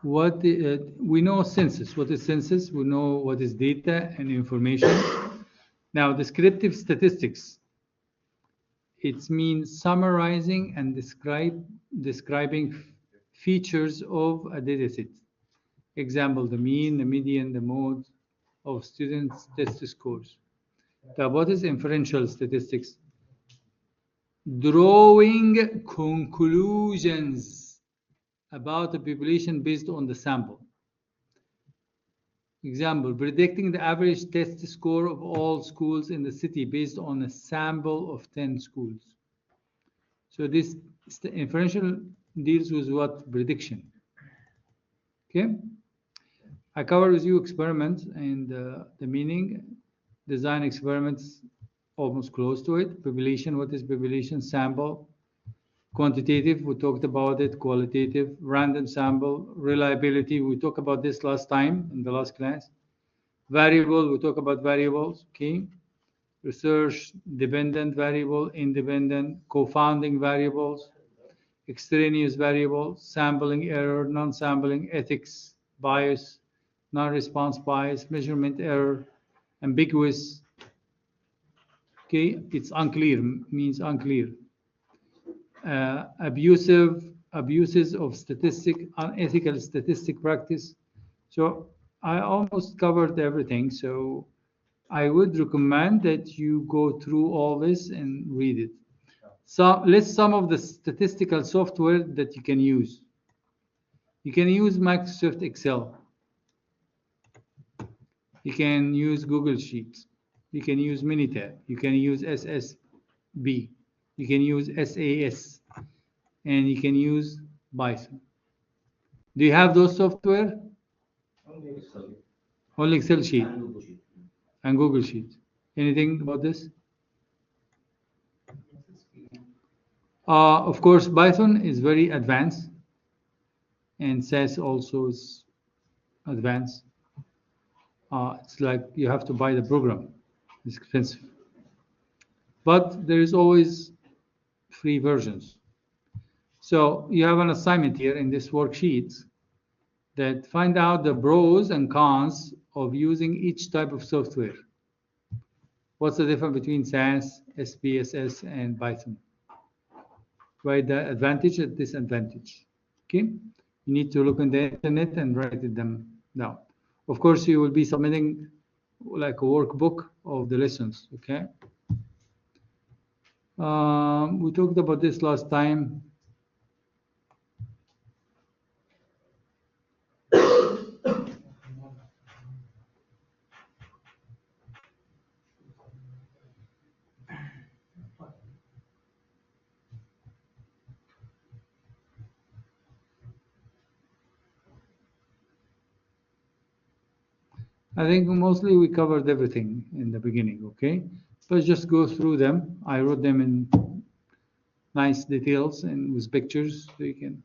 we know census. What is census? We know what is data and information. Now, descriptive statistics. It means summarizing and describing features of a data set. Example, the mean, the median, the mode of students' test scores. Now, what is inferential statistics? Drawing conclusions about the population based on the sample. Example, predicting the average test score of all schools in the city based on a sample of 10 schools. So this inferential deals with what? Prediction. Okay. I covered with you experiments and the meaning. Design experiments almost close to it. Population, what is population? Sample. Quantitative, we talked about it. Qualitative, random sample. Reliability, we talked about this last time in the last class. Variable, we talk about variables. Okay. Research dependent variable, independent, confounding variables, extraneous variables, sampling error, non-sampling, ethics, bias, non-response bias, measurement error, ambiguous. Okay, it's unclear, means unclear. Abuses of statistic, unethical statistic practice. So I almost covered everything. So I would recommend that you go through all this and read it. So list some of the statistical software that you can use. You can use Microsoft Excel. You can use Google Sheets. You can use Minitab. You can use SSB. You can use SAS. And you can use Python. Do you have those software? Only Excel sheet. And Google Sheets. Anything about this? Of course, Python is very advanced, and SAS also is advanced. It's like you have to buy the program. It's expensive. But there is always free versions. So you have an assignment here in this worksheet that find out the pros and cons of using each type of software. What's the difference between SAS, SPSS, and Python? Right, the advantage and disadvantage. Okay, you need to look on the internet and write them down. Of course, you will be submitting like a workbook of the lessons. Okay. We talked about this last time. I think mostly we covered everything in the beginning, okay? Let's just go through them. I wrote them in nice details and with pictures so you can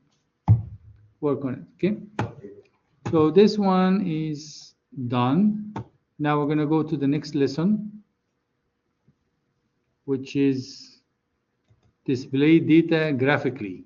work on it, okay? So this one is done. Now we're going to go to the next lesson, which is display data graphically.